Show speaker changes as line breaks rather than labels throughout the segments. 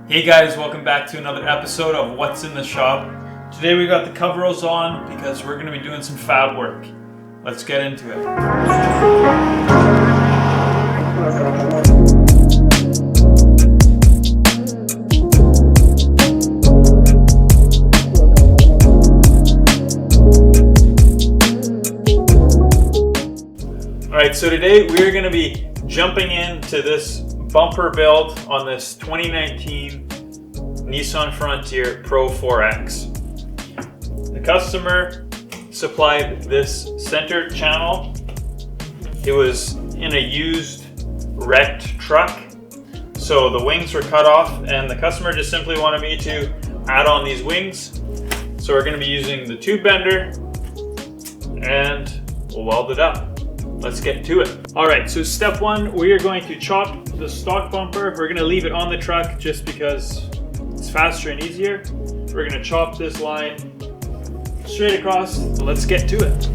Hey guys, welcome back to another episode of What's in the Shop. Today we got the coveralls on because we're going to be doing some fab work. Let's get into it. Alright, so today we're going to be jumping into this bumper build on this 2019 Nissan Frontier Pro 4X. The customer supplied this center channel. It was in a used, wrecked truck, so the wings were cut off, and the customer just simply wanted me to add on these wings. So we're going to be using the tube bender, and we'll weld it up. Let's get to it. Alright, so step one, we are going to chop the stock bumper. We're going to leave it on the truck just because it's faster and easier. We're going to chop this line straight across. Let's get to it.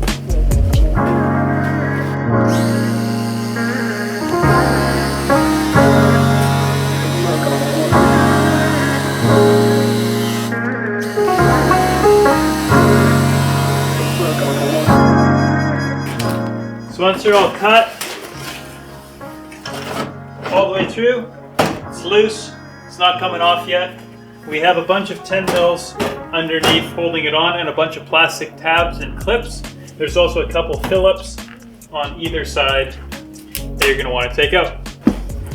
So once they're all cut, all the way through, it's loose, it's not coming off yet. We have a bunch of 10 mils underneath holding it on and a bunch of plastic tabs and clips. There's also a couple Phillips on either side that you're going to want to take out.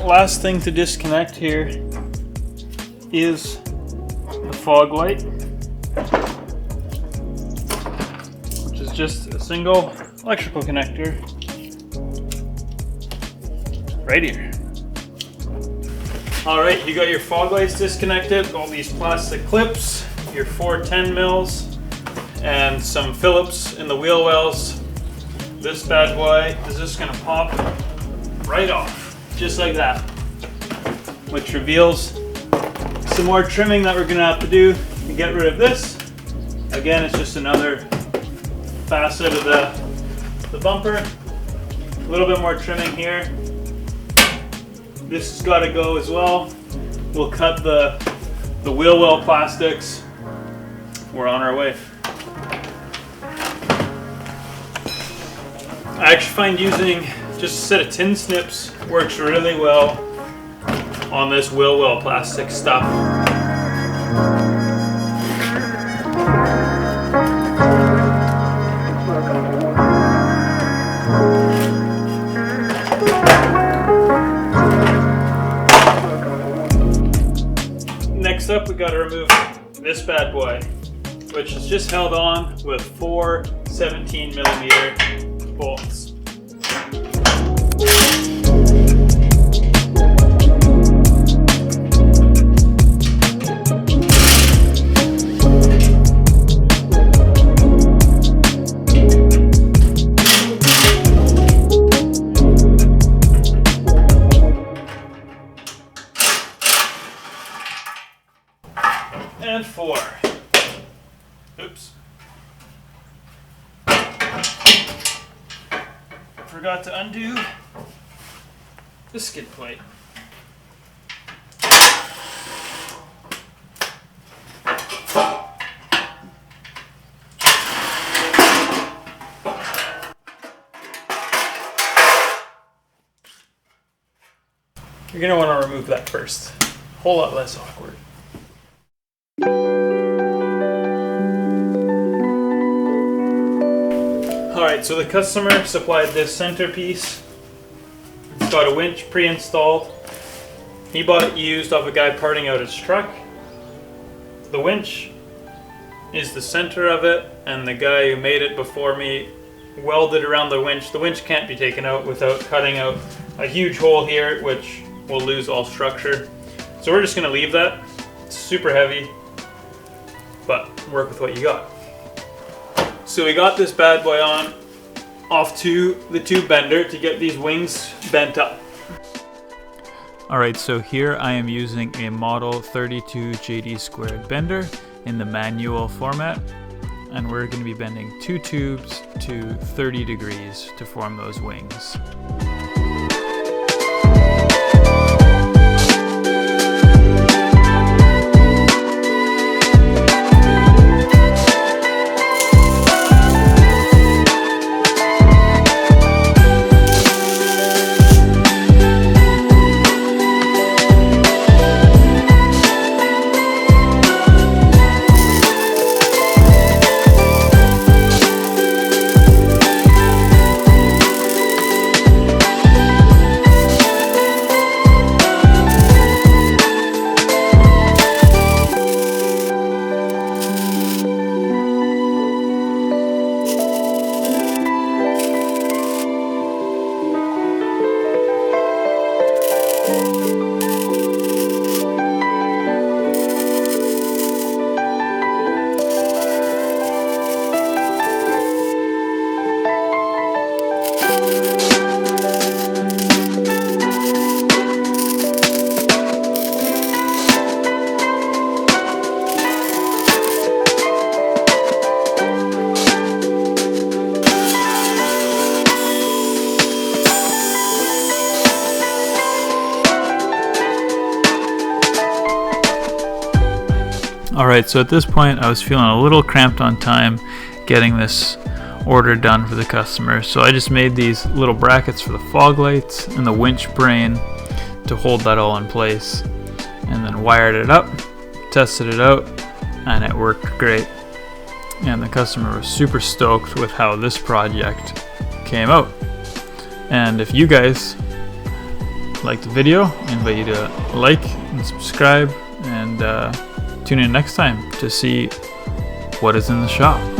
Last thing to disconnect here is the fog light, which is just a single electrical connector right here. Alright, you got your fog lights disconnected, all these plastic clips, your 4 10 mils, and some Phillips in the wheel wells. This bad boy is just going to pop right off, just like that, which reveals some more trimming that we're going to have to do to get rid of this. Again, it's just another facet of the bumper. A little bit more trimming here. This has got to go as well. We'll cut the wheel well plastics. We're on our way. I actually find using just a set of tin snips works really well on this wheel well plastic stuff. Next up, we got to remove this bad boy, which is just held on with 4 17mm bolts. And 4. Oops. Forgot to undo the skid plate. You're going to want to remove that first. A whole lot less awkward. Alright, so the customer supplied this centerpiece. It's got a winch pre-installed. He bought it used off a guy parting out his truck. The winch is the center of it, and the guy who made it before me welded around the winch. The winch can't be taken out without cutting out a huge hole here, which will lose all structure. So we're just going to leave that. It's super heavy, but work with what you got. So we got this bad boy on, off to the tube bender to get these wings bent up. Alright, so here I am using a Model 32 JD squared bender in the manual format, and we're going to be bending 2 tubes to 30 degrees to form those wings.
Alright, so at this point I was feeling a little cramped on time getting this order done for the customer, so I just made these little brackets for the fog lights and the winch brain to hold that all in place, and then wired it up, tested it out, and it worked great. And the customer was super stoked with how this project came out. And if you guys like the video, I invite you to like and subscribe, and tune in next time to see what is in the shop.